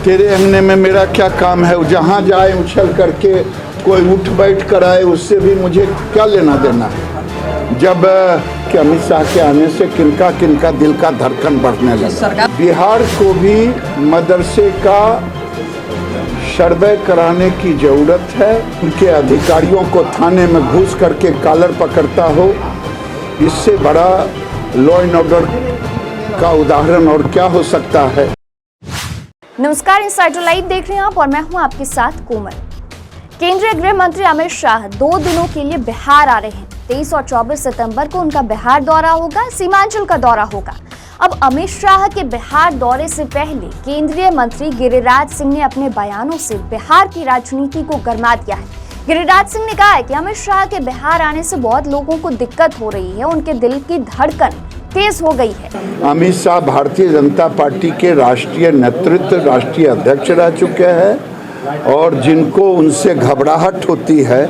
तेरे अंगने में मेरा क्या काम है, जहाँ जाए उछल करके कोई उठ बैठ कराए, उससे भी मुझे क्या लेना देना है। जब कि अमित शाह के आने से किनका किनका दिल का धड़कन बढ़ने लगा। बिहार को भी मदरसे का सर्वे कराने की ज़रूरत है। उनके अधिकारियों को थाने में घुस करके कॉलर पकड़ता हो, इससे बड़ा लॉ एंड ऑर्डर का उदाहरण और क्या हो सकता है। नमस्कार, इनसाइडर लाइव देख रहे हैं आप और मैं हूं आपके साथ कोमल। केंद्रीय गृह मंत्री अमित शाह 2 दिनों के लिए बिहार आ रहे हैं। 23 और 24 सितंबर को उनका बिहार दौरा होगा, सीमांचल का दौरा होगा। अब अमित शाह के बिहार दौरे से पहले केंद्रीय मंत्री गिरिराज सिंह ने अपने बयानों से बिहार की राजनीति को गरमा दिया है। गिरिराज सिंह ने कहा है कि अमित शाह के बिहार आने से बहुत लोगों को दिक्कत हो रही है, उनके दिल की धड़कन तेज हो गई है। अमित शाह भारतीय जनता पार्टी के राष्ट्रीय नेतृत्व, राष्ट्रीय अध्यक्ष रह चुके हैं और जिनको उनसे घबराहट होती है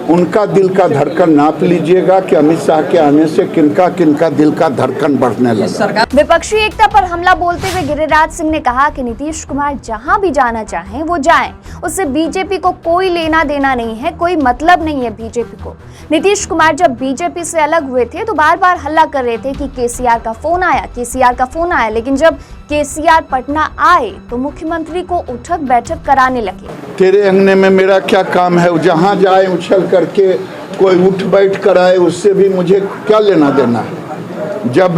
उनका दिल का धड़कन नाप लीजिएगा कि अमित शाह के आने से किनका किनका दिल का धड़कन बढ़ने लगा। विपक्षी एकता पर हमला बोलते हुए गिरिराज सिंह ने कहा कि नीतीश कुमार जहां भी जाना चाहें वो जाएं, उससे बीजेपी को कोई लेना देना नहीं है, कोई मतलब नहीं है बीजेपी को। नीतीश कुमार जब बीजेपी से अलग हुए थे तो बार बार हल्ला कर रहे थे कि केसीआर का फोन आया, लेकिन जब केसीआर पटना आए तो मुख्यमंत्री को उठक बैठक कराने लगे। तेरे अंगने में मेरा क्या काम है, जहाँ जाए उछल करके कोई उठ बैठ कराए, उससे भी मुझे क्या लेना देना है। जब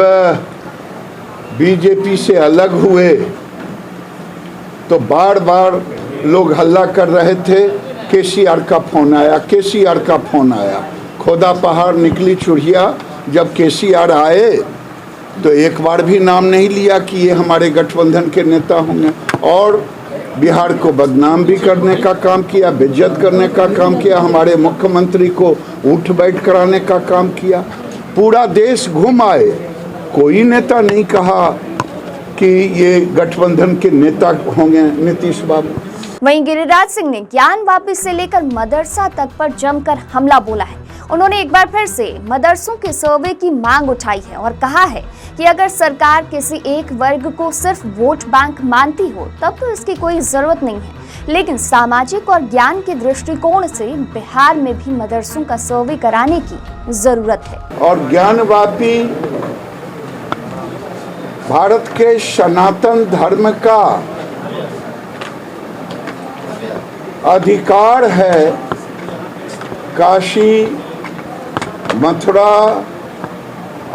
बीजेपी से अलग हुए तो बार बार लोग हल्ला कर रहे थे केसीआर का फोन आया, खोदा पहाड़ निकली चुड़िया। जब केसीआर आए तो एक बार भी नाम नहीं लिया कि ये हमारे गठबंधन के नेता होंगे, और बिहार को बदनाम भी करने का काम किया, बेइज्जत करने का काम किया, हमारे मुख्यमंत्री को उठ बैठ कराने का काम किया। पूरा देश घूम आए, कोई नेता नहीं कहा कि ये गठबंधन के नेता होंगे नीतीश बाबू। वहीं गिरिराज सिंह ने ज्ञान वापस से लेकर मदरसा तक पर जमकर हमला बोला है। उन्होंने एक बार फिर से मदरसों के सर्वे की मांग उठाई है और कहा है कि अगर सरकार किसी एक वर्ग को सिर्फ वोट बैंक मानती हो तब तो इसकी कोई जरूरत नहीं है, लेकिन सामाजिक और ज्ञान के दृष्टिकोण से बिहार में भी मदरसों का सर्वे कराने की जरूरत है। और ज्ञानवापी भारत के सनातन धर्म का अधिकार है। काशी, मथुरा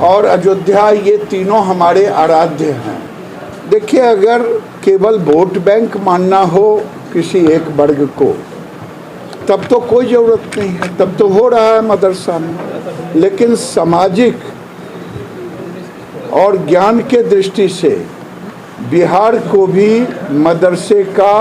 और अयोध्या, ये तीनों हमारे आराध्य हैं। देखिए, अगर केवल वोट बैंक मानना हो किसी एक वर्ग को तब तो कोई ज़रूरत नहीं है, तब तो हो रहा है मदरसा में। लेकिन सामाजिक और ज्ञान के दृष्टि से बिहार को भी मदरसे का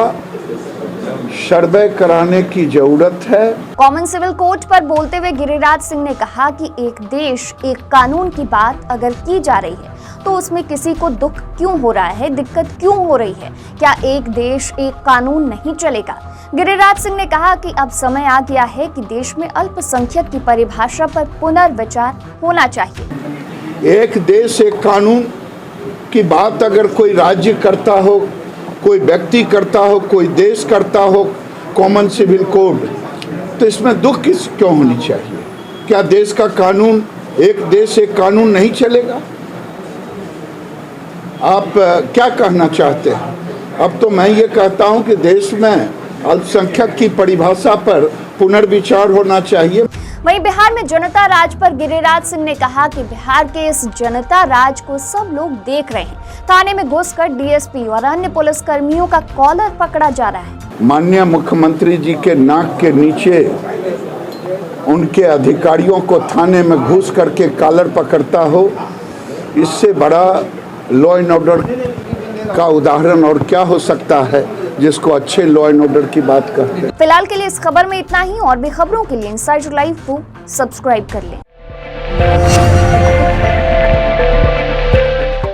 सर्वे कराने की जरूरत है। कॉमन सिविल कोड पर बोलते हुए गिरिराज सिंह ने कहा कि एक देश एक कानून की बात अगर की जा रही है तो उसमें किसी को दुख क्यों हो रहा है, दिक्कत क्यों हो रही है? क्या एक देश एक कानून नहीं चलेगा? गिरिराज सिंह ने कहा कि अब समय आ गया है कि देश में अल्पसंख्यक की परिभाषा पर पुनर्विचार होना चाहिए। एक देश एक कानून की बात अगर कोई राज्य करता हो, कोई व्यक्ति करता हो, कोई देश करता हो, कॉमन सिविल कोड, तो इसमें दुख क्यों होनी चाहिए? क्या देश का कानून, एक देश एक कानून नहीं चलेगा? आप क्या कहना चाहते हैं? अब तो मैं ये कहता हूं कि देश में अल्पसंख्यक की परिभाषा पर पुनर्विचार होना चाहिए। वहीं बिहार में जनता राज पर गिरिराज सिंह ने कहा कि बिहार के इस जनता राज को सब लोग देख रहे हैं। थाने में घुसकर डीएसपी और अन्य पुलिस कर्मियों का कॉलर पकड़ा जा रहा है। माननीय मुख्यमंत्री जी के नाक के नीचे उनके अधिकारियों को थाने में घुस करके कॉलर पकड़ता हो, इससे बड़ा लॉ एंड ऑर्डर का उदाहरण और क्या हो सकता है, जिसको अच्छे लॉ एंड ऑर्डर की बात करते हैं। फिलहाल के लिए इस खबर में इतना ही, और भी खबरों के लिए इनसाइडर लाइव को सब्सक्राइब कर लें।